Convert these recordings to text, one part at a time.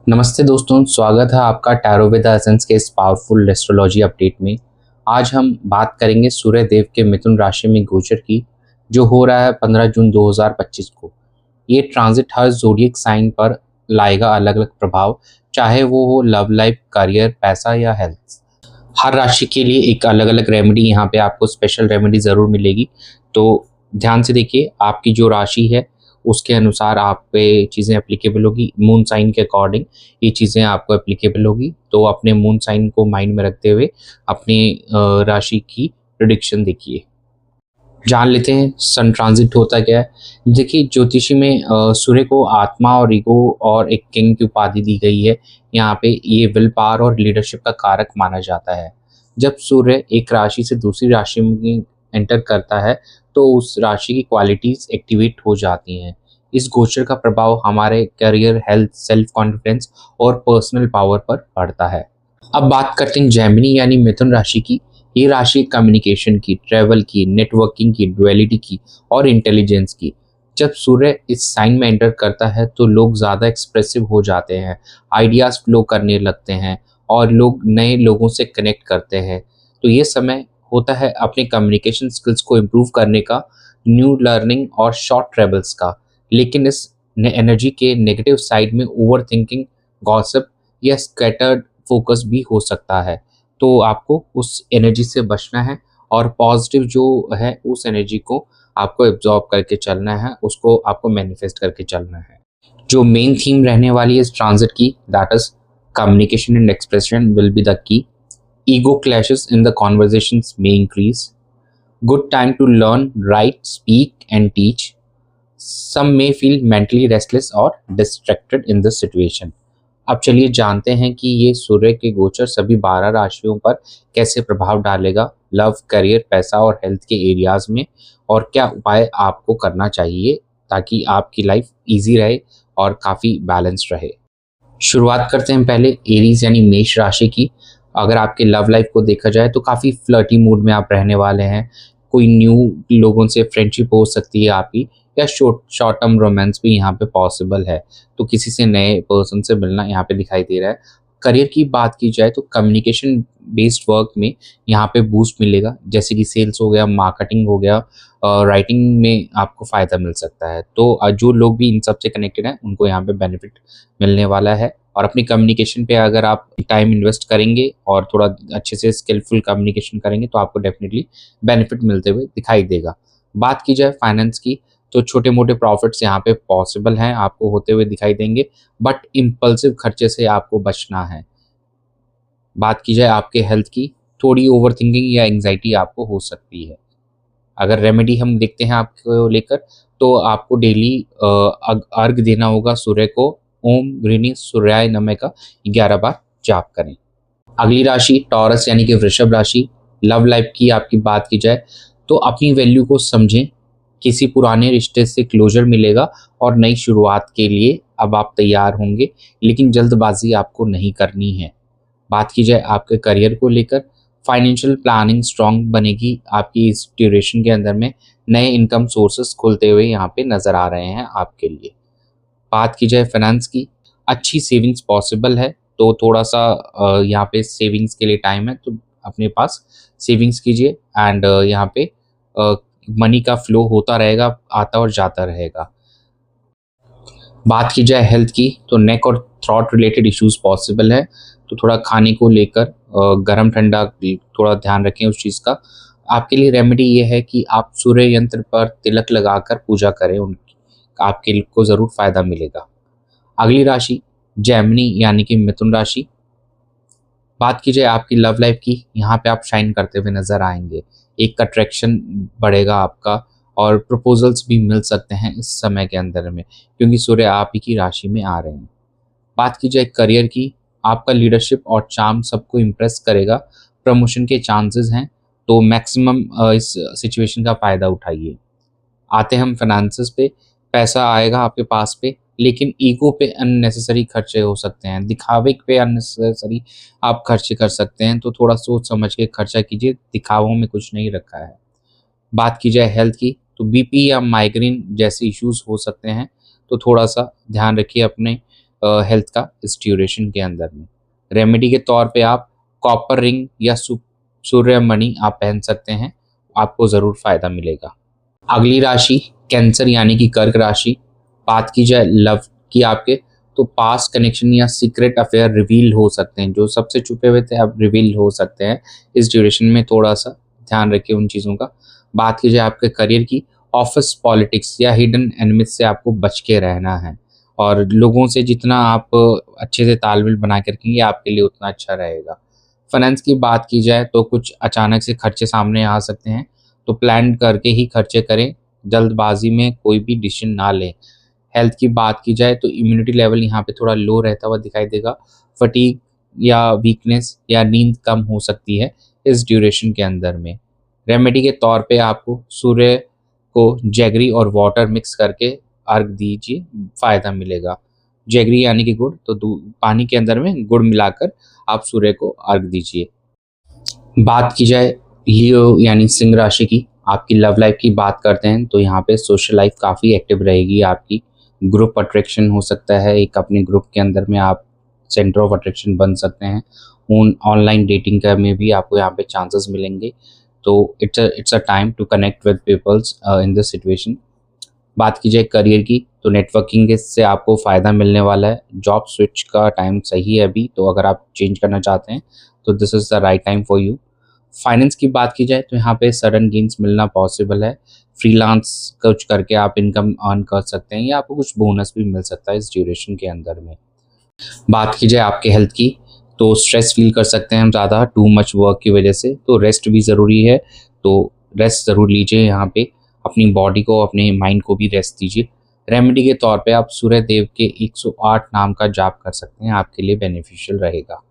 नमस्ते दोस्तों, स्वागत है आपका टैरो विद एसेंस के इस पावरफुल एस्ट्रोलॉजी अपडेट में। आज हम बात करेंगे सूर्य देव के मिथुन राशि में गोचर की, जो हो रहा है 15 जून 2025 को। ये ट्रांजिट हर ज़ोडिएक साइन पर लाएगा अलग अलग प्रभाव, चाहे वो हो लव लाइफ, करियर, पैसा या हेल्थ। हर राशि के लिए एक अलग अलग रेमेडी, यहाँ पे आपको स्पेशल रेमेडी ज़रूर मिलेगी। तो ध्यान से देखिए, आपकी जो राशि है उसके अनुसार आप पे चीज़ें एप्लीकेबल होगी। मून साइन के अकॉर्डिंग ये चीज़ें आपको एप्लीकेबल होगी। तो अपने मून साइन को माइंड में रखते हुए अपनी राशि की प्रिडिक्शन देखिए। जान लेते हैं सन ट्रांजिट होता क्या है। देखिए, ज्योतिषी में सूर्य को आत्मा और ईगो और एक किंग की उपाधि दी गई है। यहाँ पे ये विल पावर और लीडरशिप का कारक माना जाता है। जब सूर्य एक राशि से दूसरी राशि में एंटर करता है तो उस राशि की क्वालिटीज एक्टिवेट हो जाती हैं। इस गोचर का प्रभाव हमारे करियर, हेल्थ, सेल्फ कॉन्फिडेंस और पर्सनल पावर पर पड़ता है। अब बात करते हैं जेमिनी यानी मिथुन राशि की। ये राशि कम्युनिकेशन की, ट्रैवल की, नेटवर्किंग की, डुअलिटी की और इंटेलिजेंस की। जब सूर्य इस साइन में एंटर करता है तो लोग ज़्यादा एक्सप्रेसिव हो जाते हैं, आइडियाज़ फ्लो करने लगते हैं और लोग नए लोगों से कनेक्ट करते हैं। तो ये समय होता है अपने कम्युनिकेशन स्किल्स को इम्प्रूव करने का, न्यू लर्निंग और शॉर्ट ट्रेवल्स का। लेकिन इस एनर्जी के नेगेटिव साइड में ओवर थिंकिंग, गॉसिप या स्कैटर्ड फोकस भी हो सकता है। तो आपको उस एनर्जी से बचना है और पॉजिटिव जो है उस एनर्जी को आपको एब्जॉर्ब करके चलना है, उसको आपको मैनिफेस्ट करके चलना है। जो मेन थीम रहने वाली है इस ट्रांजिट की, that is communication and expression will be the key. Ego clashes in the conversations may increase. Good time to learn, write, speak and teach. Some may feel mentally restless और distracted in this situation. अब चलिए जानते हैं कि ये सूर्य के गोचर सभी 12 राशियों पर कैसे प्रभाव डालेगा लव, करियर, पैसा और हेल्थ के एरियाज में, और क्या उपाय आपको करना चाहिए ताकि आपकी लाइफ इजी रहे और काफ़ी बैलेंस्ड रहे। शुरुआत करते हैं पहले एरीज यानी मेष राशि की। अगर आपके लव लाइफ को देखा जाए तो काफ़ी फ्लर्टी मूड में आप रहने वाले हैं। कोई न्यू लोगों से फ्रेंडशिप हो सकती है आपकी, या शॉर्ट टर्म रोमांस भी यहाँ पे पॉसिबल है। तो किसी से नए पर्सन से मिलना यहाँ पे दिखाई दे रहा है। करियर की बात की जाए तो कम्युनिकेशन बेस्ड वर्क में यहाँ पे बूस्ट मिलेगा, जैसे कि सेल्स हो गया, मार्केटिंग हो गया, राइटिंग में आपको फ़ायदा मिल सकता है। तो जो लोग भी इन सब से कनेक्टेड हैं उनको यहाँ पे बेनिफिट मिलने वाला है। और अपनी कम्युनिकेशन पे अगर आप टाइम इन्वेस्ट करेंगे और थोड़ा अच्छे से स्किलफुल कम्युनिकेशन करेंगे तो आपको डेफिनेटली बेनिफिट मिलते हुए दिखाई देगा। बात की जाए फाइनेंस की तो छोटे मोटे प्रॉफिट्स यहाँ पे पॉसिबल हैं, आपको होते हुए दिखाई देंगे, बट इम्पल्सिव खर्चे से आपको बचना है। बात की जाए आपके हेल्थ की, थोड़ी ओवर थिंकिंग या एंग्जाइटी आपको हो सकती है। अगर रेमेडी हम देखते हैं आपको लेकर, तो आपको डेली अर्घ देना होगा सूर्य को। ओम गृहिणी सूर्याय नमः का 11 बार जाप करें। अगली राशि टॉरस यानी कि वृषभ राशि। लव लाइफ की आपकी बात की जाए तो अपनी वैल्यू को समझें। किसी पुराने रिश्ते से क्लोजर मिलेगा और नई शुरुआत के लिए अब आप तैयार होंगे, लेकिन जल्दबाजी आपको नहीं करनी है। बात की जाए आपके करियर को लेकर, फाइनेंशियल प्लानिंग स्ट्रांग बनेगी आपकी इस ड्यूरेशन के अंदर में। नए इनकम सोर्सेस खुलते हुए यहाँ पे नज़र आ रहे हैं आपके लिए। बात की जाए फाइनेंस की, अच्छी सेविंग्स पॉसिबल है। तो थोड़ा सा यहाँ पे सेविंग्स के लिए टाइम है, तो अपने पास सेविंग्स कीजिए। एंड यहाँ पे मनी का फ्लो होता रहेगा, आता और जाता रहेगा। बात की जाए हेल्थ की तो नेक और थ्रॉट रिलेटेड इश्यूज पॉसिबल है। तो थोड़ा खाने को लेकर गर्म ठंडा थोड़ा ध्यान रखें उस चीज़ का। आपके लिए रेमेडी ये है कि आप सूर्य यंत्र पर तिलक लगाकर पूजा करें, उनकी आपके को ज़रूर फायदा मिलेगा। अगली राशि जेमिनी यानी कि मिथुन राशि। बात की जाए आपकी लव लाइफ की, यहाँ पे आप शाइन करते हुए नजर आएंगे। एक अट्रैक्शन बढ़ेगा आपका और प्रपोजल्स भी मिल सकते हैं इस समय के अंदर में, क्योंकि सूर्य आप ही की राशि में आ रहे हैं। बात की जाए करियर की, आपका लीडरशिप और चार्म सबको इम्प्रेस करेगा। प्रमोशन के चांसेस हैं, तो मैक्सिमम इस सिचुएशन का फ़ायदा उठाइए। आते हम फाइनेंसेस पे। पैसा आएगा आपके पास पे, लेकिन ईगो पे अननेसेसरी खर्चे हो सकते हैं, दिखावे पे अननेसेसरी आप खर्चे कर सकते हैं। तो थोड़ा सोच समझ के खर्चा कीजिए, दिखावों में कुछ नहीं रखा है। बात की जाए हेल्थ की तो बीपी या माइग्रेन जैसे इश्यूज हो सकते हैं, तो थोड़ा सा ध्यान रखिए अपने हेल्थ का इस ड्यूरेशन के अंदर में। रेमेडी के तौर पे आप कॉपर रिंग या सूर्यमणि आप पहन सकते हैं, आपको ज़रूर फ़ायदा मिलेगा। अगली राशि कैंसर यानी कि कर्क राशि। बात की जाए लव की आपके, तो पास्ट कनेक्शन या सीक्रेट अफेयर रिवील हो सकते हैं, जो सबसे छुपे हुए थे अब रिवील हो सकते हैं। इस ड्यूरेशन में थोड़ा सा ध्यान रखिए उन चीज़ों का। बात की जाए आपके करियर की, ऑफिस पॉलिटिक्स या हिडन एनिमीज से आपको बच के रहना है, और लोगों से जितना आप अच्छे से तालमेल बना के रखेंगे आपके लिए उतना अच्छा रहेगा। फाइनेंस की बात की जाए तो कुछ अचानक से खर्चे सामने आ सकते हैं, तो प्लान करके ही खर्चे करें, जल्दबाजी में कोई भी डिसीजन ना लें। हेल्थ की बात की जाए तो इम्यूनिटी लेवल यहाँ पे थोड़ा लो रहता हुआ दिखाई देगा। फटीग या वीकनेस या नींद कम हो सकती है इस ड्यूरेशन के अंदर में। रेमेडी के तौर पे आपको सूर्य को जैगरी और वाटर मिक्स करके अर्घ दीजिए, फ़ायदा मिलेगा। जैगरी यानी कि गुड़, तो पानी के अंदर में गुड़ मिलाकर आप सूर्य को अर्घ दीजिए। बात की जाए लियो यानी सिंह राशि की, आपकी लव लाइफ की बात करते हैं तो यहाँ पे सोशल लाइफ काफ़ी एक्टिव रहेगी आपकी। ग्रुप अट्रैक्शन हो सकता है, एक अपने ग्रुप के अंदर में आप सेंटर ऑफ अट्रैक्शन बन सकते हैं। ऑनलाइन डेटिंग का में भी आपको यहाँ पे चांसेस मिलेंगे, तो it's a time to connect with peoples in this situation. बात की जाए करियर की, तो नेटवर्किंग से आपको फ़ायदा मिलने वाला है। जॉब स्विच का टाइम सही है अभी, तो अगर आप चेंज करना चाहते हैं तो this is the right time for you. Finance की बात की जाए तो यहाँ पे सडन गेन्स मिलना पॉसिबल है। फ्रीलांस कुछ करके आप इनकम अर्न कर सकते हैं, या आपको कुछ बोनस भी मिल सकता है इस ड्यूरेशन के अंदर में। बात की जाए आपके हेल्थ की, तो स्ट्रेस फील कर सकते हैं हम ज़्यादा टू मच वर्क की वजह से, तो रेस्ट भी ज़रूरी है, तो रेस्ट ज़रूर लीजिए यहाँ पे। अपनी बॉडी को, अपने माइंड को भी रेस्ट दीजिए। रेमेडी के तौर पे आप सूर्य देव के 108 नाम का जाप कर सकते हैं, आपके लिए बेनिफिशियल रहेगा।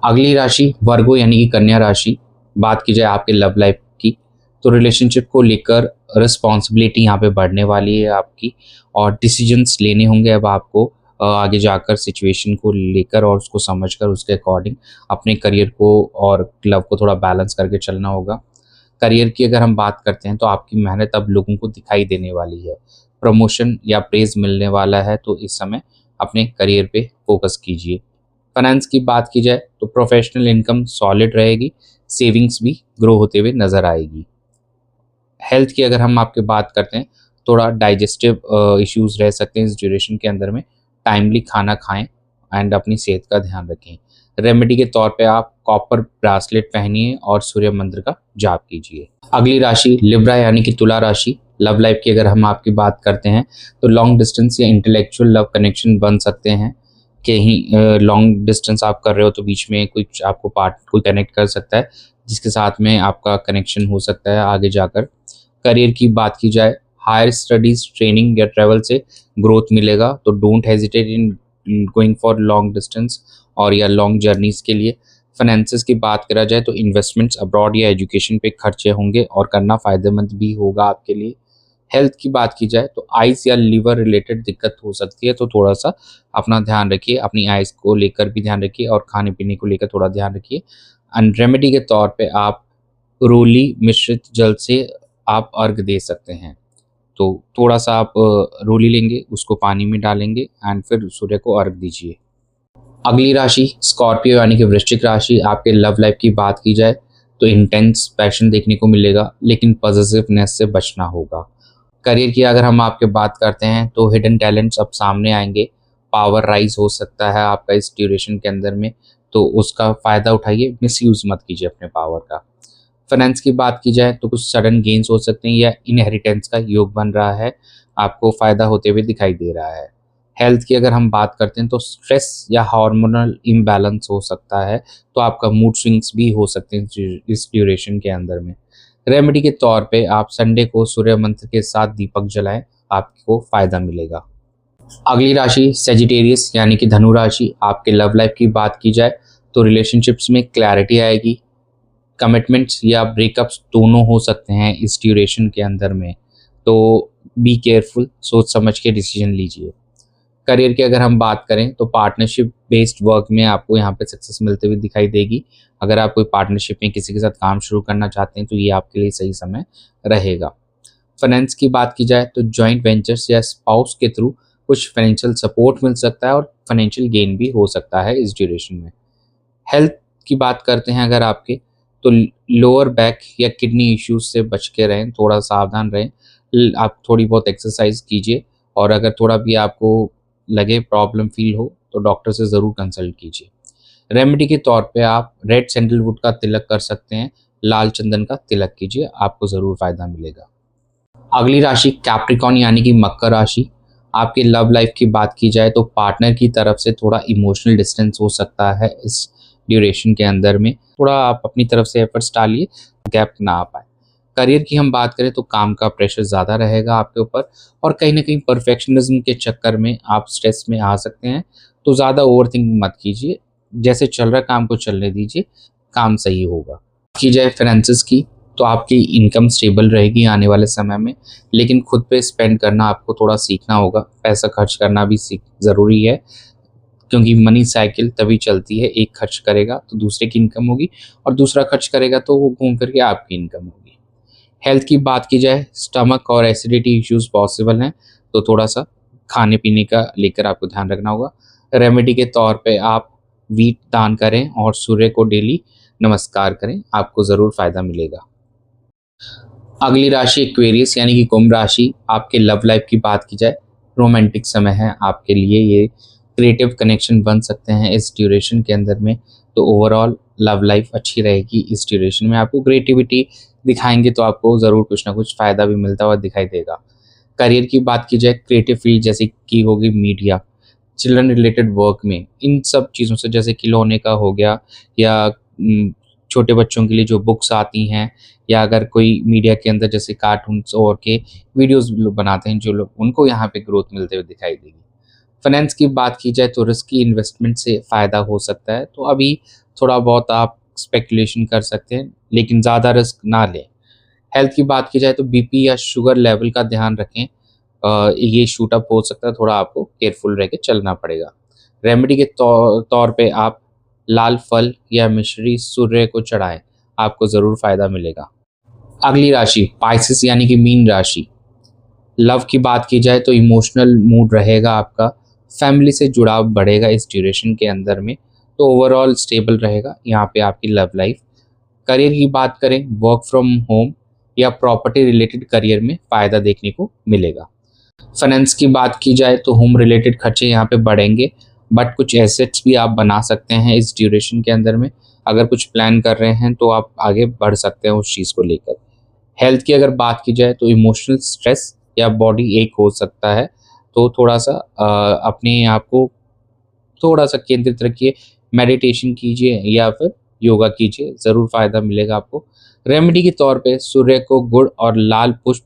अगली राशि वर्गो यानी कि कन्या राशि। बात की जाए आपके लव लाइफ की, तो रिलेशनशिप को लेकर रिस्पॉन्सिबिलिटी यहाँ पे बढ़ने वाली है आपकी, और डिसीजंस लेने होंगे अब आपको आगे जाकर सिचुएशन को लेकर, और उसको समझकर उसके अकॉर्डिंग अपने करियर को और लव को थोड़ा बैलेंस करके चलना होगा। करियर की अगर हम बात करते हैं तो आपकी मेहनत अब लोगों को दिखाई देने वाली है। प्रमोशन या प्रेज मिलने वाला है, तो इस समय अपने करियर पे फोकस कीजिए। फाइनेंस की बात की जाए तो प्रोफेशनल इनकम सॉलिड रहेगी, सेविंग्स भी ग्रो होते हुए नज़र आएगी। हेल्थ की अगर हम आपकी बात करते हैं, थोड़ा डाइजेस्टिव इश्यूज रह सकते हैं इस ड्यूरेशन के अंदर में। टाइमली खाना खाएं एंड अपनी सेहत का ध्यान रखें। रेमेडी के तौर पे आप कॉपर ब्रासलेट पहनिए और सूर्य मंत्र का जाप कीजिए। अगली राशि लिब्रा यानी कि तुला राशि। लव लाइफ की अगर हम आपकी बात करते हैं तो लॉन्ग डिस्टेंस या इंटेलेक्चुअल लव कनेक्शन बन सकते हैं। कहीं लॉन्ग डिस्टेंस आप कर रहे हो तो बीच में कुछ आपको पार्ट कोई कनेक्ट कर सकता है, जिसके साथ में आपका कनेक्शन हो सकता है आगे जाकर। करियर की बात की जाए, हायर स्टडीज, ट्रेनिंग या ट्रैवल से ग्रोथ मिलेगा, तो don't hesitate in going for long distance और या लॉन्ग जर्नीज के लिए। फाइनेंसेस की बात करा जाए तो इन्वेस्टमेंट्स अब्रॉड या एजुकेशन पे खर्चे होंगे और करना फ़ायदेमंद भी होगा आपके लिए। हेल्थ की बात की जाए तो आइज़ या लिवर रिलेटेड दिक्कत हो सकती है, तो थोड़ा सा अपना ध्यान रखिए, अपनी आइज़ को लेकर भी ध्यान रखिए और खाने पीने को लेकर थोड़ा ध्यान रखिए। एंड रेमेडी के तौर पे आप रोली मिश्रित जल से आप अर्घ दे सकते हैं, तो थोड़ा सा आप रोली लेंगे, उसको पानी में डालेंगे एंड फिर सूर्य को अर्घ दीजिए। अगली राशि स्कॉर्पियो यानी कि वृश्चिक राशि। आपके लव लाइफ की बात की जाए तो इंटेंस पैशन देखने को मिलेगा, लेकिन पॉजिटिवनेस से बचना होगा। करियर की अगर हम आपके बात करते हैं तो हिडन टैलेंट्स अब सामने आएंगे, पावर राइज हो सकता है आपका इस ड्यूरेशन के अंदर में, तो उसका फ़ायदा उठाइए, मिसयूज़ मत कीजिए अपने पावर का। फाइनेंस की बात की जाए तो कुछ सडन गेन्स हो सकते हैं या इनहेरिटेंस का योग बन रहा है, आपको फ़ायदा होते हुए दिखाई दे रहा है। हेल्थ की अगर हम बात करते हैं तो स्ट्रेस या हार्मोनल इम्बैलेंस हो सकता है, तो आपका मूड स्विंग्स भी हो सकते हैं इस ड्यूरेशन के अंदर में। रेमेडी के तौर पे आप संडे को सूर्य मंत्र के साथ दीपक जलाएं, आपको फ़ायदा मिलेगा। अगली राशि सेजिटेरियस यानी कि धनु राशि। आपके लव लाइफ की बात की जाए तो रिलेशनशिप्स में क्लैरिटी आएगी, कमिटमेंट्स या ब्रेकअप्स दोनों हो सकते हैं इस ड्यूरेशन के अंदर में, तो बी केयरफुल, सोच समझ के डिसीजन लीजिए। करियर की अगर हम बात करें तो पार्टनरशिप बेस्ड वर्क में आपको यहाँ पे सक्सेस मिलते हुए दिखाई देगी। अगर आप कोई पार्टनरशिप में किसी के साथ काम शुरू करना चाहते हैं तो ये आपके लिए सही समय रहेगा। फाइनेंस की बात की जाए तो जॉइंट वेंचर्स या स्पाउस के थ्रू कुछ फाइनेंशियल सपोर्ट मिल सकता है और फाइनेंशियल गेन भी हो सकता है इस ड्यूरेशन में। हेल्थ की बात करते हैं अगर आपके, तो लोअर बैक या किडनी इश्यूज से बच के रहें, थोड़ा सावधान रहें। आप थोड़ी बहुत एक्सरसाइज कीजिए और अगर थोड़ा भी आपको लगे प्रॉब्लम फील हो तो डॉक्टर से ज़रूर कंसल्ट कीजिए। रेमेडी के तौर पे आप रेड सैंडलवुड का तिलक कर सकते हैं, लाल चंदन का तिलक कीजिए, आपको ज़रूर फायदा मिलेगा। अगली राशि कैप्रिकॉर्न यानी कि मकर राशि। आपके लव लाइफ की बात की जाए तो पार्टनर की तरफ से थोड़ा इमोशनल डिस्टेंस हो सकता है इस ड्यूरेशन के अंदर में। थोड़ा आप अपनी तरफ से एफर्ट्स डालिए, गैप ना आ पाए। करियर की हम बात करें तो काम का प्रेशर ज़्यादा रहेगा आपके ऊपर और कहीं ना कहीं परफेक्शनिज्म के चक्कर में आप स्ट्रेस में आ सकते हैं, तो ज़्यादा ओवरथिंक मत कीजिए। जैसे चल रहा काम को चलने दीजिए, काम सही होगा। की जाए फाइनेंसेस की, तो आपकी इनकम स्टेबल रहेगी आने वाले समय में, लेकिन खुद पे स्पेंड करना आपको थोड़ा सीखना होगा। पैसा खर्च करना भी ज़रूरी है, क्योंकि मनी साइकिल तभी चलती है, एक खर्च करेगा तो दूसरे की इनकम होगी और दूसरा खर्च करेगा तो वो घूम करके आपकी इनकम होगी। हेल्थ की बात की जाए, स्टमक और एसिडिटी इश्यूज पॉसिबल हैं, तो थोड़ा सा खाने पीने का लेकर आपको ध्यान रखना होगा। रेमेडी के तौर पे आप वीट दान करें और सूर्य को डेली नमस्कार करें, आपको ज़रूर फायदा मिलेगा। अगली राशि एक्वेरियस यानी कि कुंभ राशि। आपके लव लाइफ की बात की जाए, रोमांटिक समय है आपके लिए, ये क्रिएटिव कनेक्शन बन सकते हैं इस ड्यूरेशन के अंदर में, तो ओवरऑल लव लाइफ अच्छी रहेगी इस ड्यूरेशन में। आपको क्रिएटिविटी दिखाएंगे तो आपको ज़रूर कुछ ना कुछ फ़ायदा भी मिलता हुआ दिखाई देगा। करियर की बात की जाए, क्रिएटिव फील्ड जैसे कि होगी मीडिया, चिल्ड्रन रिलेटेड वर्क में, इन सब चीज़ों से, जैसे खिलौने का हो गया या छोटे बच्चों के लिए जो बुक्स आती हैं, या अगर कोई मीडिया के अंदर जैसे कार्टून्स और के वीडियोस लोग बनाते हैं जो लोग, उनको यहाँ पे ग्रोथ मिलते हुए दिखाई देगी। फाइनेंस की बात की जाए तो रिस्की इन्वेस्टमेंट से फ़ायदा हो सकता है, तो अभी थोड़ा बहुत आप स्पेकुलेशन कर सकते हैं, लेकिन ज़्यादा रिस्क ना लें। हेल्थ की बात की जाए तो बीपी या शुगर लेवल का ध्यान रखें, ये शूट अप हो सकता है, थोड़ा आपको केयरफुल रह के चलना पड़ेगा। रेमेडी के तौर पे आप लाल फल या मिश्री सूर्य को चढ़ाएं, आपको ज़रूर फायदा मिलेगा। अगली राशि पाइसेस यानी कि मीन राशि। लव की बात की जाए तो इमोशनल मूड रहेगा आपका, फैमिली से जुड़ाव बढ़ेगा इस ड्यूरेशन के अंदर में, तो ओवरऑल स्टेबल रहेगा यहाँ पे आपकी लव लाइफ। करियर की बात करें, वर्क फ्रॉम होम या प्रॉपर्टी रिलेटेड करियर में फ़ायदा देखने को मिलेगा। फाइनेंस की बात की जाए तो होम रिलेटेड खर्चे यहाँ पे बढ़ेंगे, बट कुछ एसेट्स भी आप बना सकते हैं इस ड्यूरेशन के अंदर में। अगर कुछ प्लान कर रहे हैं तो आप आगे बढ़ सकते हैं उस चीज़ को लेकर। हेल्थ की अगर बात की जाए तो इमोशनल स्ट्रेस या बॉडी एक हो सकता है, तो थोड़ा सा अपने आप को थोड़ा सा केंद्रित रखिए, मेडिटेशन कीजिए या फिर योगा कीजिए, ज़रूर फ़ायदा मिलेगा आपको। रेमेडी के तौर पे सूर्य को गुड़ और लाल पुष्प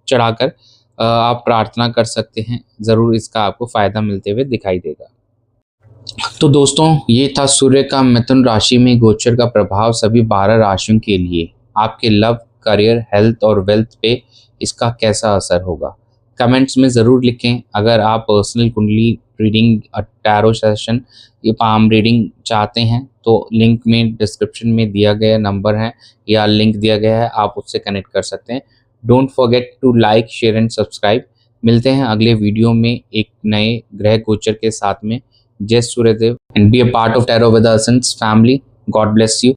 चढ़ाकर आप प्रार्थना कर सकते हैं, ज़रूर इसका आपको फ़ायदा मिलते हुए दिखाई देगा। तो दोस्तों, ये था सूर्य का मिथुन राशि में गोचर का प्रभाव सभी 12 राशियों के लिए। आपके लव, करियर, हेल्थ और वेल्थ पे इसका कैसा असर होगा, कमेंट्स में ज़रूर लिखें। अगर आप पर्सनल कुंडली रीडिंग, टैरो सेशन या पाम रीडिंग चाहते हैं तो लिंक में डिस्क्रिप्शन में दिया गया नंबर है या लिंक दिया गया है, आप उससे कनेक्ट कर सकते हैं। Don't forget to like, share and subscribe. मिलते हैं अगले वीडियो में एक नए ग्रह गोचर के साथ में। जय Suryadev and be a part of tarot with the essence family. God bless you.